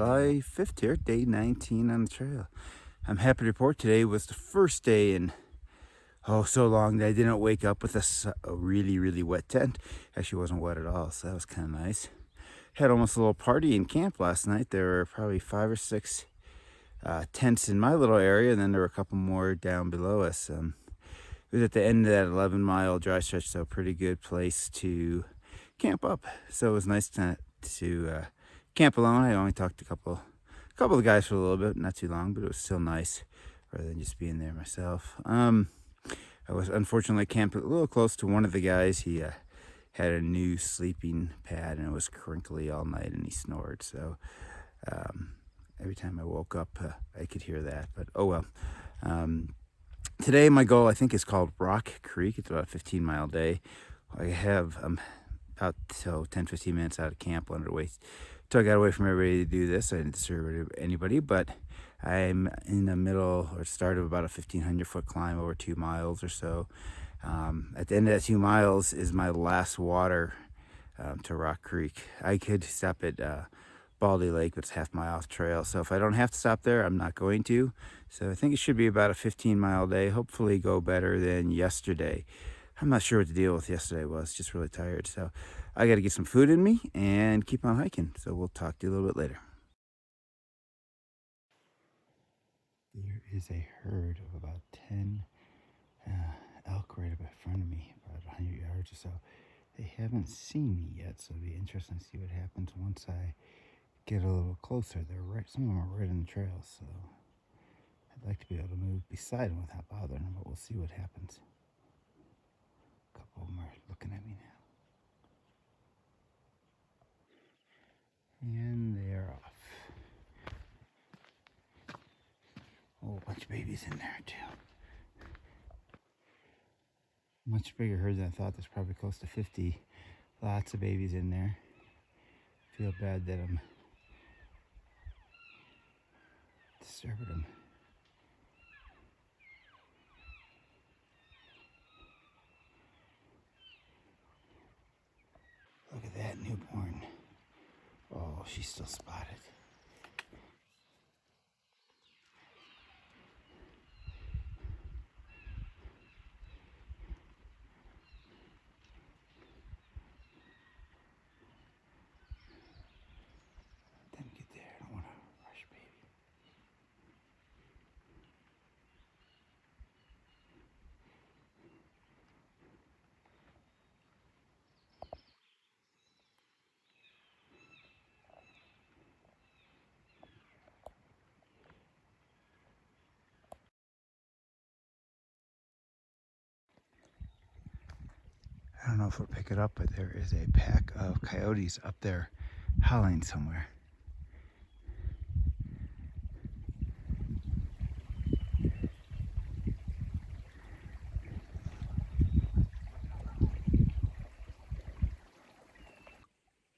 July 5th here, day 19 on the trail. I'm happy to report today was the first day in, so long that I didn't wake up with a really, really wet tent. Actually, wasn't wet at all, so that was kind of nice. Had almost a little party in camp last night. There were probably 5 or 6 tents in my little area, and then there were a couple more down below us. It was at the end of that 11-mile dry stretch, so a pretty good place to camp up. So it was nice to camp alone. I only talked to a couple of the guys for a little bit, not too long, but it was still nice rather than just being there myself. I was unfortunately camped a little close to one of the guys. He had a new sleeping pad and it was crinkly all night and he snored. So every time I woke up, I could hear that, but oh well. Today my goal, I think, is called Rock Creek. It's about a 15-mile day. I have about 10-15 minutes out of camp. Wanted to wait till I got away from everybody to do this. I didn't disturb anybody, but I'm in the middle or start of about a 1,500-foot climb over 2 miles or so. At the end of that 2 miles is my last water to Rock Creek. I could stop at Baldy Lake, but it's half-mile off trail. So if I don't have to stop there, I'm not going to. So I think it should be about a 15-mile day. Hopefully go better than yesterday. I'm not sure what the deal with yesterday was. Just really tired. So I got to get some food in me and keep on hiking. So we'll talk to you a little bit later. There is a herd of about 10 elk right up in front of me, about 100 yards or so. They haven't seen me yet, so it'll be interesting to see what happens once I get a little closer. They're right, some of them are right in the trail, so I'd like to be able to move beside them without bothering them, but we'll see what happens. A couple of them are looking at me now. And they're off. Oh, a bunch of babies in there too. Much bigger herd than I thought. There's probably close to 50. Lots of babies in there. Feel bad that I'm disturbing them. Look at that newborn. Oh, she's still spotted. Didn't get there. I don't want to rush baby. I don't know if we'll pick it up, but there is a pack of coyotes up there howling somewhere.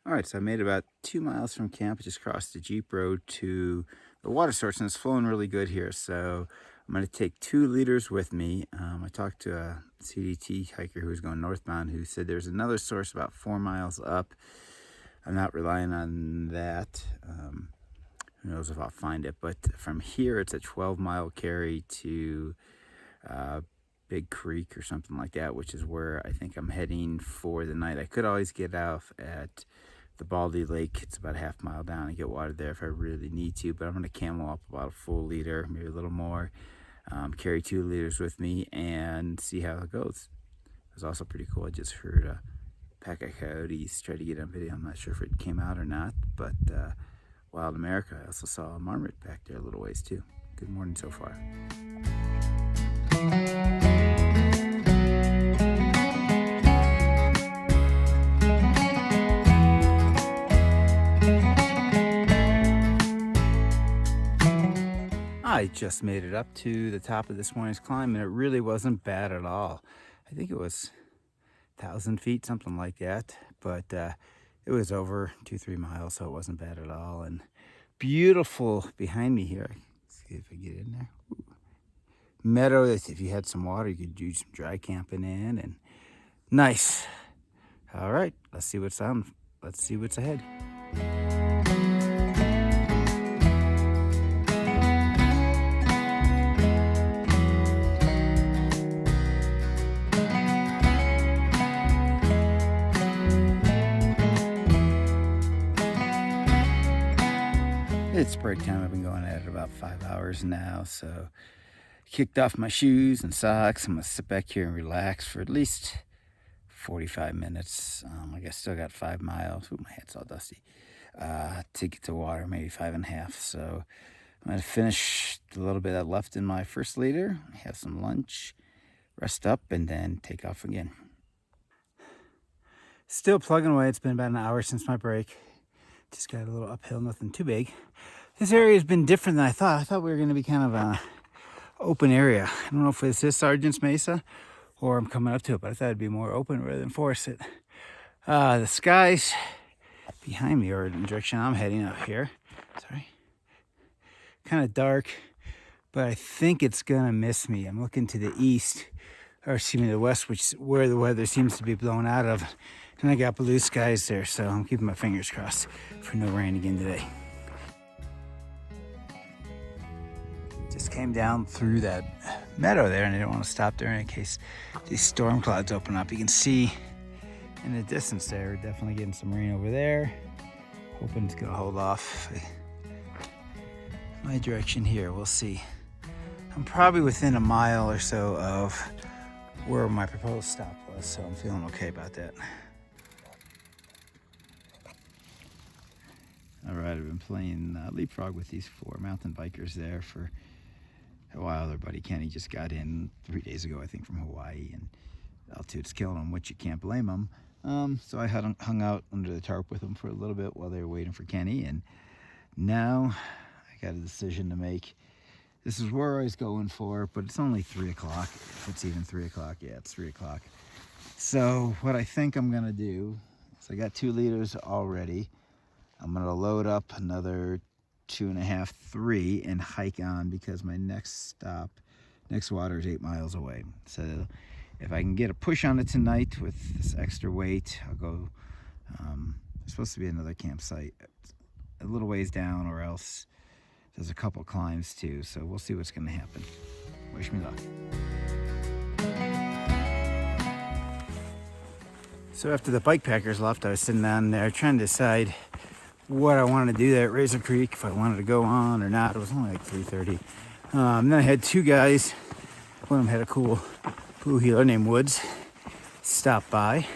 All right, so I made about 2 miles from camp. I just crossed the Jeep road to the water source, and it's flowing really good here. So I'm going to take 2 liters with me. I talked to a CDT hiker who was going northbound who said there's another source about 4 miles up. I'm not relying on that. Who knows if I'll find it. But from here, it's a 12-mile carry to Big Creek or something like that, which is where I think I'm heading for the night. I could always get off at the Baldy Lake. It's about a half-mile down and get water there if I really need to, but I'm going to camel up about a full liter, maybe a little more, carry 2 liters with me and see how it goes. It was also pretty cool. I just heard a pack of coyotes try to get on video. I'm not sure if it came out or not, but Wild America. I also saw a marmot back there a little ways too. Good morning so far. I just made it up to the top of this morning's climb and it really wasn't bad at all. I think it was 1,000 feet, something like that, but it was over 2-3 miles, so it wasn't bad at all. And beautiful behind me here. Let's see if I get in there. Ooh. Meadow, if you had some water, you could do some dry camping in, and nice. All right, let's see what's ahead. It's break time. I've been going at it about 5 hours now, so kicked off my shoes and socks. I'm gonna sit back here and relax for at least 45 minutes. I guess still got 5 miles. Ooh, my head's all dusty. To get to water, maybe 5.5. So I'm gonna finish a little bit that left in my first liter, have some lunch, rest up, and then take off again. Still plugging away. It's been about an hour since my break. Just got a little uphill, nothing too big. This area has been different than I thought. I thought we were going to be kind of an open area. I don't know if it's this Sargent's Mesa or I'm coming up to it, but I thought it'd be more open rather than forested. The skies behind me, or in the direction I'm heading up here, sorry, kind of dark, but I think it's going to miss me. I'm looking to the east, or excuse me, the west, which is where the weather seems to be blown out of. And I got blue skies there, so I'm keeping my fingers crossed for no rain again today. Just came down through that meadow there, and I didn't want to stop there in case these storm clouds open up. You can see in the distance there, we're definitely getting some rain over there. Hoping it's gonna hold off my direction here. We'll see. I'm probably within a mile or so of where my proposed stop was, so I'm feeling okay about that. All right, I've been playing leapfrog with these 4 mountain bikers there for a while. Their buddy Kenny just got in 3 days ago, I think, from Hawaii, and altitude's killing him, which you can't blame him. So I hung out under the tarp with him for a little bit while they were waiting for Kenny, and now I got a decision to make. This is where I was going for, but it's only 3 o'clock. If it's even 3 o'clock, yeah, it's 3 o'clock. So what I think I'm gonna do is I got 2 liters already. I'm gonna load up another 2.5, 3 and hike on, because my next water is 8 miles away. So if I can get a push on it tonight with this extra weight, I'll go. There's supposed to be another campsite a little ways down, or else there's a couple climbs too. So we'll see what's gonna happen. Wish me luck. So after the bike packers left, I was sitting down there trying to decide what I wanted to do there at Razor Creek, if I wanted to go on or not. It was only like 3:30. Then I had 2 guys. One of them had a cool blue healer named Woods stop by,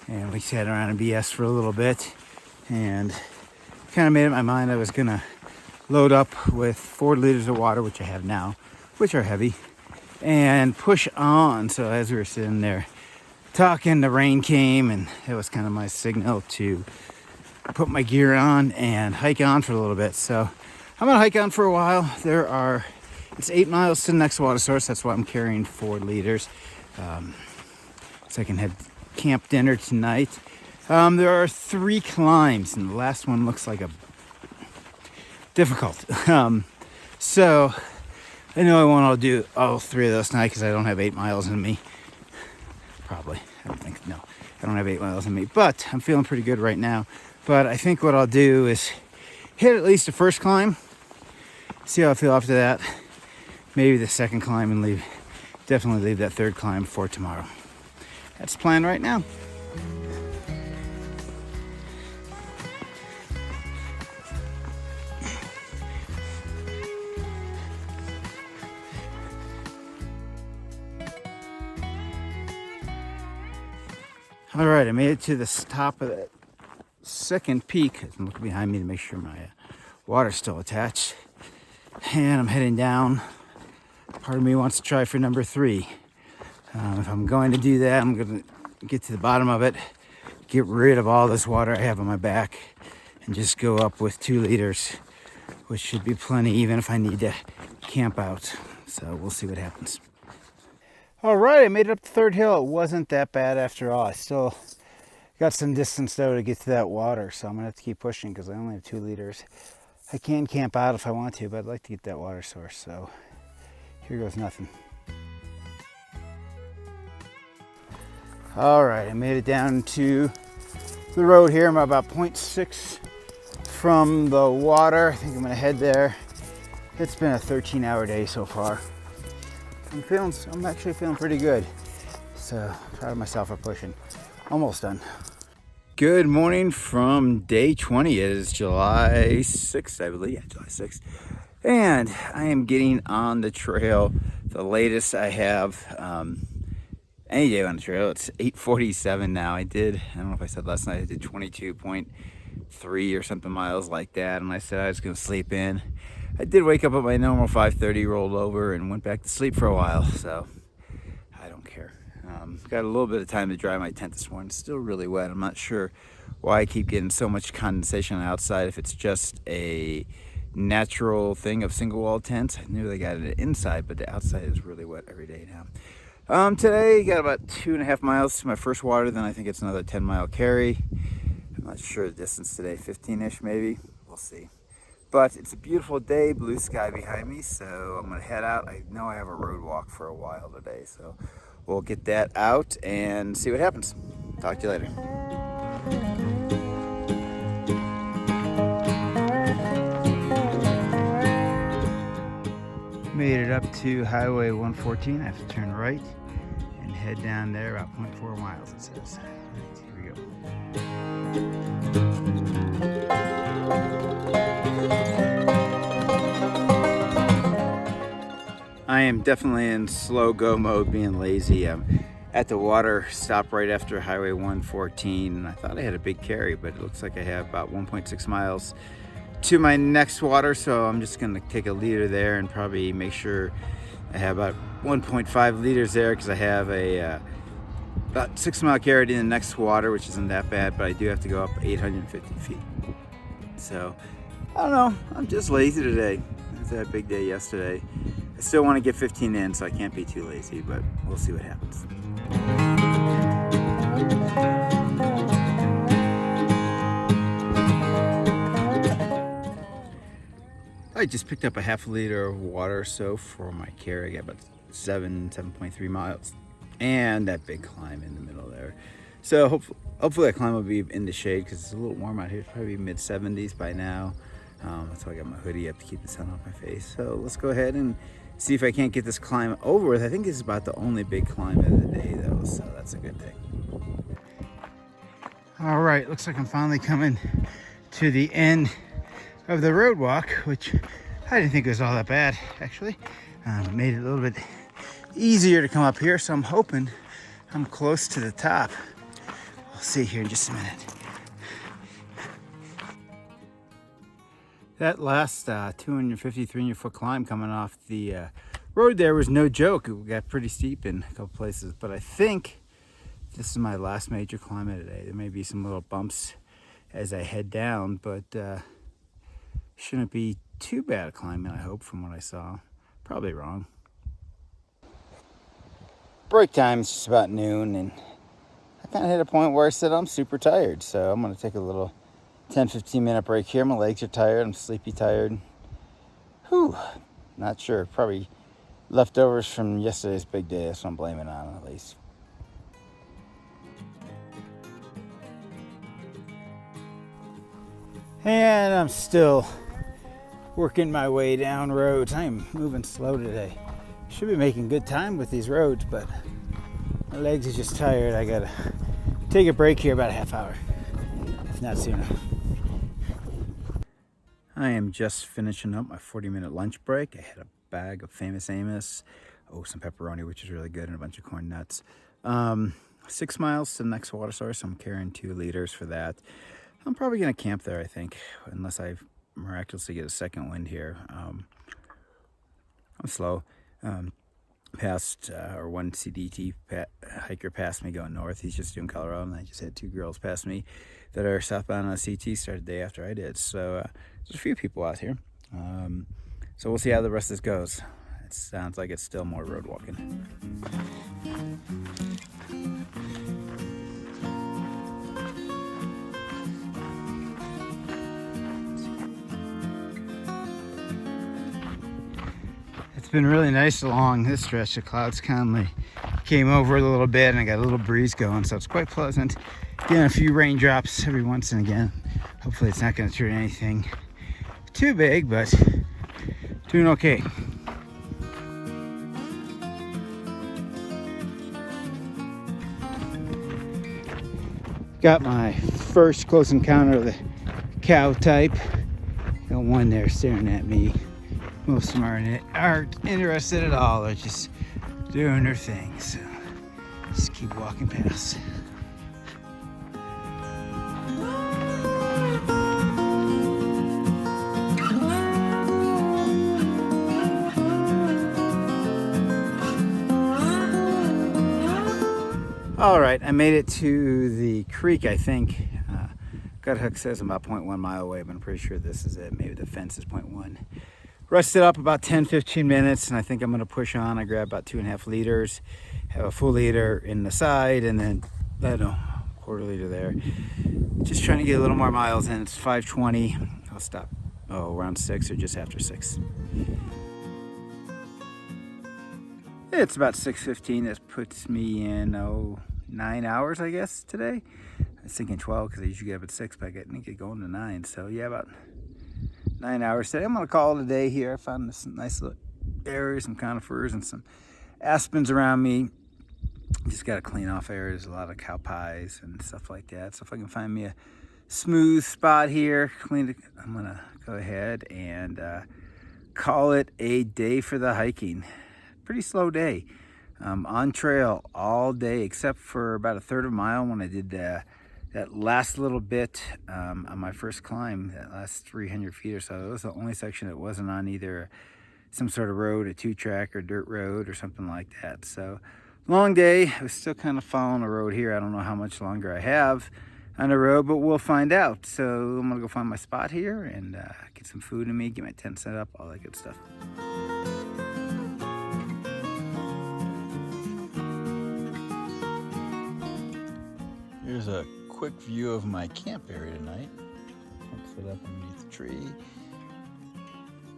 and we sat around and BS for a little bit, and kind of made up my mind I was gonna load up with 4 liters of water, which I have now, which are heavy, and push on. So as we were sitting there talking, the rain came, and it was kind of my signal to put my gear on and hike on for a little bit. So I'm gonna hike on for a while. It's 8 miles to the next water source. That's why I'm carrying 4 liters. So I can have camp dinner tonight. There are 3 climbs, and the last one looks like a difficult. So I know I want to do all 3 of those tonight because I don't have 8 miles in me. Probably. I don't think, no, I don't have 8 miles in me, but I'm feeling pretty good right now. But I think what I'll do is hit at least the first climb, see how I feel after that. Maybe the second climb, and definitely leave that 3rd climb for tomorrow. That's the plan right now. All right, I made it to the top of that 2nd peak. I'm looking behind me to make sure my water's still attached. And I'm heading down. Part of me wants to try for number 3. If I'm going to do that, I'm going to get to the bottom of it, get rid of all this water I have on my back, and just go up with 2 liters, which should be plenty even if I need to camp out. So we'll see what happens. All right, I made it up the 3rd hill. It wasn't that bad after all. I still got some distance though to get to that water, so I'm gonna have to keep pushing because I only have 2 liters. I can camp out if I want to, but I'd like to get that water source, so here goes nothing. All right, I made it down to the road here. I'm about 0.6 from the water. I think I'm gonna head there. It's been a 13-hour day so far. I'm actually feeling pretty good. So proud of myself for pushing. Almost done. Good morning from day 20. It is July 6th, I believe. Yeah, July 6th. And I am getting on the trail. The latest I have any day on the trail. It's 8:47 now. I don't know if I said last night, I did 22.3 or something miles like that. And I said I was going to sleep in. I did wake up at my normal 5:30, rolled over, and went back to sleep for a while. So I don't care. Got a little bit of time to dry my tent this morning. It's still really wet. I'm not sure why I keep getting so much condensation on the outside. If it's just a natural thing of single wall tents. I knew they got it inside, but the outside is really wet every day now. Today got about 2.5 miles to my first water. Then I think it's another 10-mile carry. I'm not sure the distance today, 15-ish maybe. We'll see. But it's a beautiful day, blue sky behind me, so I'm gonna head out. I know I have a road walk for a while today, so we'll get that out and see what happens. Talk to you later. Made it up to Highway 114. I have to turn right and head down there about 0.4 miles, it says. All right, here we go. I am definitely in slow go mode, being lazy. I'm at the water stop right after Highway 114, and I thought I had a big carry, but it looks like I have about 1.6 miles to my next water, so I'm just gonna take a liter there and probably make sure I have about 1.5 liters there, because I have a about 6 mile carry in the next water, which isn't that bad, but I do have to go up 850 feet. So I don't know, I'm just lazy today. It was a big day yesterday. I still want to get 15 in, so I can't be too lazy, but we'll see what happens. I just picked up a half a liter of water or so for my carry. I got about 7.3 miles, and that big climb in the middle there. So hopefully that climb will be in the shade, because it's a little warm out here. It's probably mid-70s by now. That's why I got my hoodie up to keep the sun off my face. So let's go ahead and see if I can't get this climb over with. I think this is about the only big climb of the day though, so that's a good thing. All right, looks like I'm finally coming to the end of the road walk, which I didn't think was all that bad, actually. Made it a little bit easier to come up here, so I'm hoping I'm close to the top. We'll see here in just a minute. That last 250, 300 foot climb coming off the road there was no joke. It got pretty steep in a couple places, but I think this is my last major climb of the day. There may be some little bumps as I head down, but shouldn't be too bad a climbing, I hope, from what I saw. Probably wrong. Break time is just about noon, and I kind of hit a point where I said I'm super tired, so I'm going to take a little 10-15 minute break here. My legs are tired. I'm sleepy tired. Whew. Not sure. Probably leftovers from yesterday's big day. That's what I'm blaming on, at least. And I'm still working my way down roads. I am moving slow today. Should be making good time with these roads, but my legs are just tired. I gotta take a break here about a half hour, if not sooner. I am just finishing up my 40-minute lunch break. I had a bag of Famous Amos, some pepperoni, which is really good, and a bunch of corn nuts. 6 miles to the next water source, so I'm carrying 2 liters for that. I'm probably gonna camp there, I think, unless I miraculously get a second wind here. I'm slow. Passed one CDT hiker passed me going north. He's just doing Colorado, and I just had 2 girls pass me that are southbound on a CT. Started the day after I did, so there's a few people out here. So we'll see how the rest of this goes. It sounds like it's still more road walking. It's been really nice along this stretch. The clouds kindly came over a little bit, and I got a little breeze going, so it's quite pleasant. Getting a few raindrops every once and again. Hopefully it's not going to turn anything too big, but doing okay. Got my first close encounter of the cow type. Got one there staring at me. Most of them aren't interested at all. They're just doing their thing. So just keep walking past. All right, I made it to the creek, I think. Guthook says I'm about 0.1 mile away, but I'm pretty sure this is it. Maybe the fence is 0.1. Rested up about 10-15 minutes, and I think I'm gonna push on. I grabbed about 2.5 liters, have a full liter in the side, and then, I don't know, quarter liter there. Just trying to get a little more miles in. It's 5:20. I'll stop, around 6 or just after 6. It's about 6:15. That puts me in, 9 hours, I guess, today. I was thinking 12 because I usually get up at 6, but I get going to 9. So yeah, about 9 hours today. I'm gonna call it a day here. I found some nice little areas, some conifers and some aspens around me. Just gotta clean off areas, a lot of cow pies and stuff like that. So if I can find me a smooth spot here, clean it, I'm gonna go ahead and call it a day for the hiking. Pretty slow day. On trail all day except for about a third of a mile when I did that last little bit on my first climb, that last 300 feet or so. It was the only section that wasn't on either some sort of road, a 2-track or dirt road or something like that. So long day. I was still kind of following the road here. I don't know how much longer I have on the road, but we'll find out. So I'm gonna go find my spot here and get some food in me, get my tent set up, all that good stuff. Here's a quick view of my camp area tonight. I'll set up underneath the tree.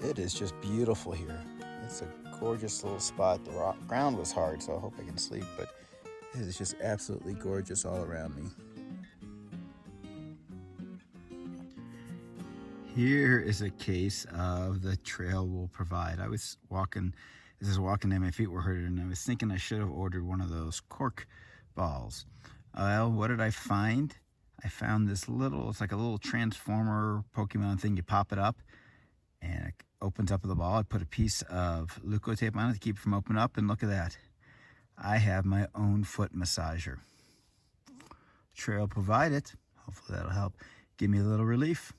It is just beautiful here. It's a gorgeous little spot. The ground was hard, so I hope I can sleep, but it is just absolutely gorgeous all around me. Here is a case of the trail will provide. I was walking, as I was walking and my feet were hurting, and I was thinking I should have ordered one of those cork balls. Well, what did I find? I found this little, it's like a little transformer Pokemon thing. You pop it up and it opens up with the ball. I put a piece of Leukotape on it to keep it from opening up, and look at that. I have my own foot massager. Trail provided. Hopefully that'll help give me a little relief.